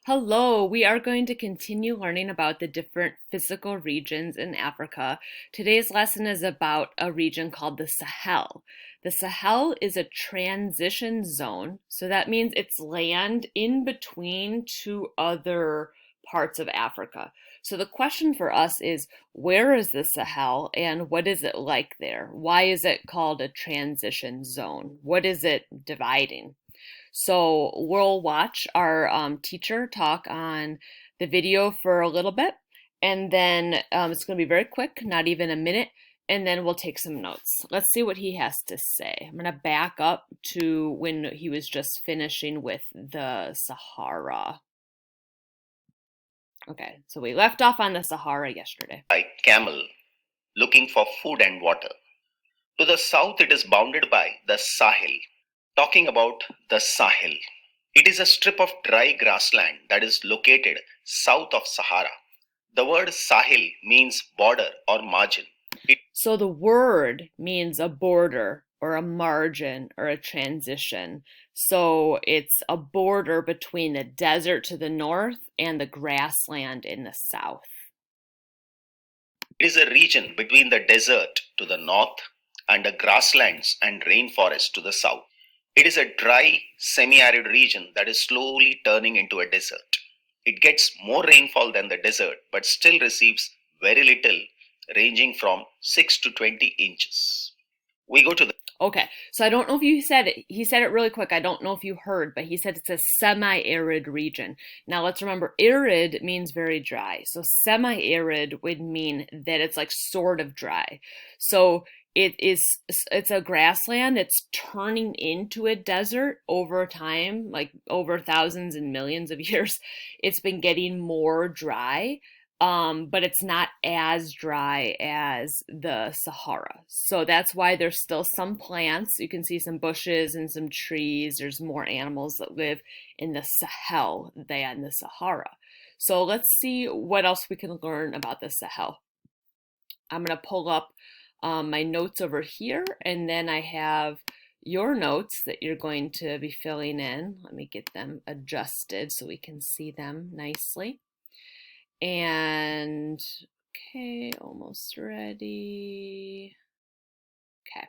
Hello, we are going to continue learning about the different physical regions in Africa. Today's lesson is about a region called the Sahel. The Sahel is a transition zone, so that means it's land in between two other parts of Africa. So the question for us is, where is the Sahel and what is it like there? Why is it called a transition zone? What is it dividing? So we'll watch our teacher talk on the video for a little bit, and then it's going to be very quick, not even a minute, and then we'll take some notes. Let's see what he has to say. I'm going to back up to when he was just finishing with the Sahara. Okay, so we left off on the Sahara yesterday. By camel, looking for food and water. To the south, it is bounded by the Sahel. Talking about the Sahel, it is a strip of dry grassland that is located south of Sahara. The word Sahel means border or margin. So the word means a border or a margin or a transition. So it's a border between the desert to the north and the grassland in the south. It is a region between the desert to the north and the grasslands and rainforest to the south. It is a dry, semi-arid region that is slowly turning into a desert. It gets more rainfall than the desert, but still receives very little, ranging from 6 to 20 inches. We go to the Okay, so I don't know if you said it. He said it really quick. I don't know if you heard, but he said it's a semi-arid region. Now let's remember, arid means very dry. So semi-arid would mean that it's like sort of dry. So it's a grassland that's turning into a desert over time, like over thousands and millions of years. It's been getting more dry. But it's not as dry as the Sahara. So that's why there's still some plants. You can see some bushes and some trees. There's more animals that live in the Sahel than the Sahara. So let's see what else we can learn about the Sahel. I'm going to pull up my notes over here, and then I have your notes that you're going to be filling in. Let me get them adjusted so we can see them nicely. And okay, almost ready. Okay,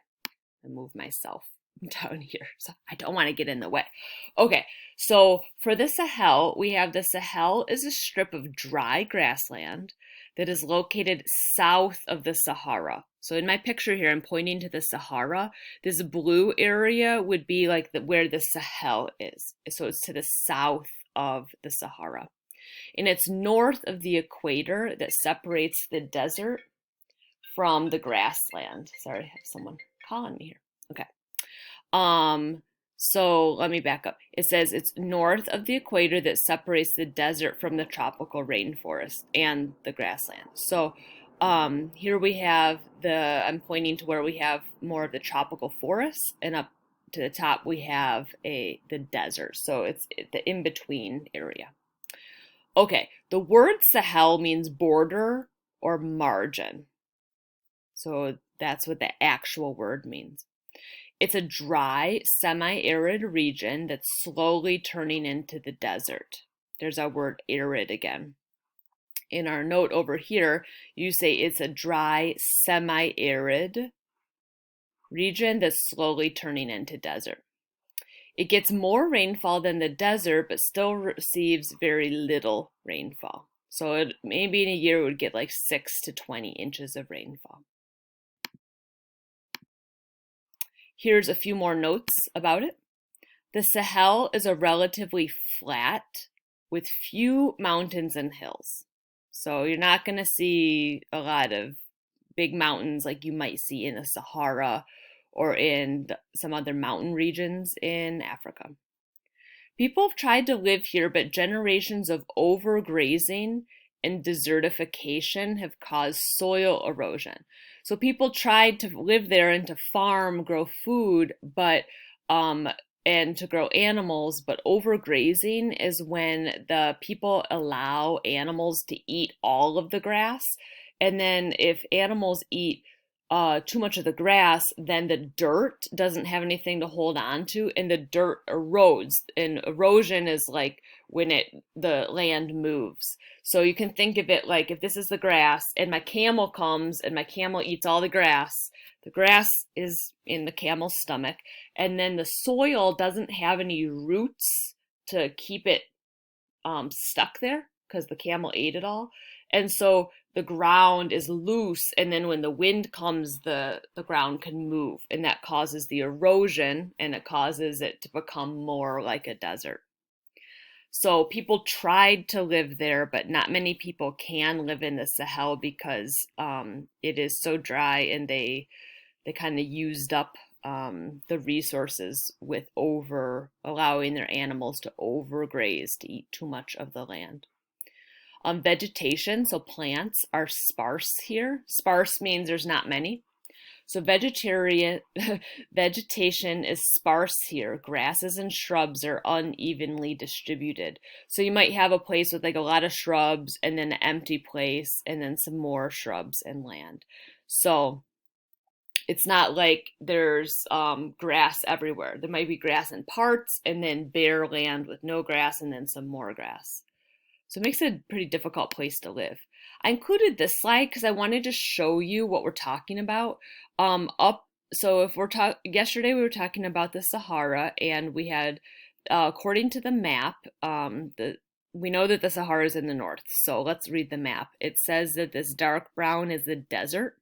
I move myself down here, so I don't want to get in the way. Okay, so for the Sahel, we have the Sahel is a strip of dry grassland that is located south of the Sahara. So in my picture here, I'm pointing to the Sahara. This blue area would be like where the Sahel is. So it's to the south of the Sahara. And it's north of the equator that separates the desert from the grassland. Sorry, I have someone calling me here. Okay. So let me back up. It says it's north of the equator that separates the desert from the tropical rainforest and the grassland. So here we have I'm pointing to where we have more of the tropical forests, and up to the top we have the desert. So it's the in-between area. Okay, the word Sahel means border or margin. So that's what the actual word means. It's a dry, semi-arid region that's slowly turning into the desert. There's our word arid again. In our note over here, you say it's a dry, semi-arid region that's slowly turning into desert. It gets more rainfall than the desert, but still receives very little rainfall. So maybe in a year it would get like 6 to 20 inches of rainfall. Here's a few more notes about it. The Sahel is a relatively flat with few mountains and hills. So you're not going to see a lot of big mountains like you might see in the Sahara or in some other mountain regions in Africa. People have tried to live here, but generations of overgrazing and desertification have caused soil erosion. So people tried to live there and to farm, grow food, but and to grow animals, but overgrazing is when the people allow animals to eat all of the grass. And then if animals eat too much of the grass, then the dirt doesn't have anything to hold on to, and the dirt erodes. And erosion is like when the land moves. So you can think of it like if this is the grass, and my camel comes and my camel eats all the grass is in the camel's stomach, and then the soil doesn't have any roots to keep it stuck there because the camel ate it all. And so the ground is loose, and then when the wind comes, the ground can move, and that causes the erosion, and it causes it to become more like a desert. So people tried to live there, but not many people can live in the Sahel because it is so dry, and they kind of used up the resources with over allowing their animals to overgraze to eat too much of the land. Vegetation, so plants are sparse here. Sparse means there's not many. So vegetarian vegetation is sparse here. Grasses and shrubs are unevenly distributed. So you might have a place with like a lot of shrubs and then an empty place and then some more shrubs and land. So it's not like there's grass everywhere. There might be grass in parts and then bare land with no grass and then some more grass. So it makes it a pretty difficult place to live. I included this slide because I wanted to show you what we're talking about. So if we're yesterday we were talking about the Sahara, and we had, according to the map, we know that the Sahara is in the north. So let's read the map. It says that this dark brown is the desert,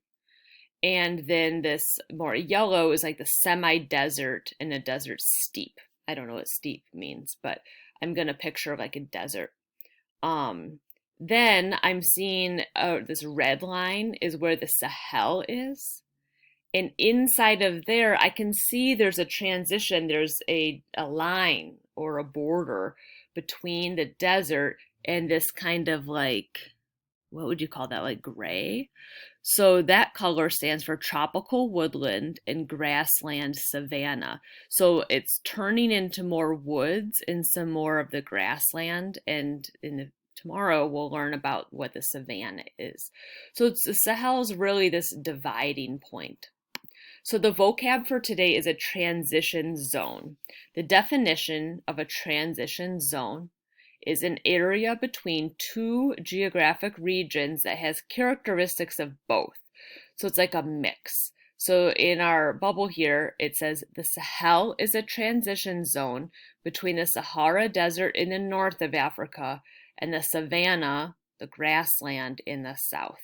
and then this more yellow is like the semi-desert, and a desert steep. I don't know what steep means, but I'm gonna picture like a desert. Then I'm seeing this red line is where the Sahel is. And inside of there, I can see there's a transition. There's a line or a border between the desert and this kind of like, what would you call that? Like gray. So that color stands for tropical woodland and grassland savanna. So it's turning into more woods and some more of the grassland. And tomorrow we'll learn about what the savanna is. So the Sahel is really this dividing point. So the vocab for today is a transition zone. The definition of a transition zone is an area between two geographic regions that has characteristics of both. So it's like a mix. So in our bubble here, it says the Sahel is a transition zone between the Sahara Desert in the north of Africa and the savanna, the grassland, in the south.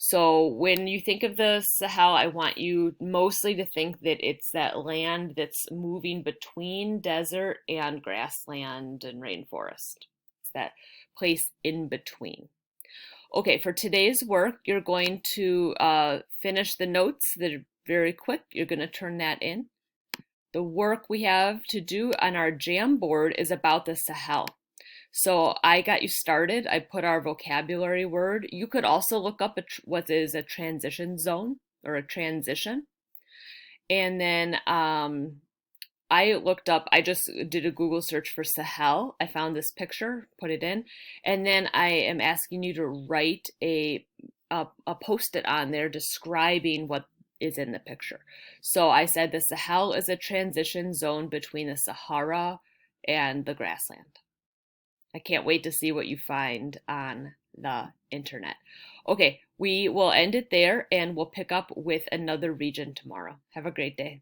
So when you think of the Sahel, I want you mostly to think that it's that land that's moving between desert and grassland and rainforest. It's that place in between. Okay, for today's work, you're going to finish the notes that are very quick. You're going to turn that in. The work we have to do on our Jamboard is about the Sahel. So I got you started. I put our vocabulary word. You could also look up what is a transition zone or a transition. And then I looked up, I just did a Google search for Sahel. I found this picture, put it in. And then I am asking you to write a post-it on there describing what is in the picture. So I said the Sahel is a transition zone between the Sahara and the grassland. I can't wait to see what you find on the internet. Okay, we will end it there, and we'll pick up with another region tomorrow. Have a great day.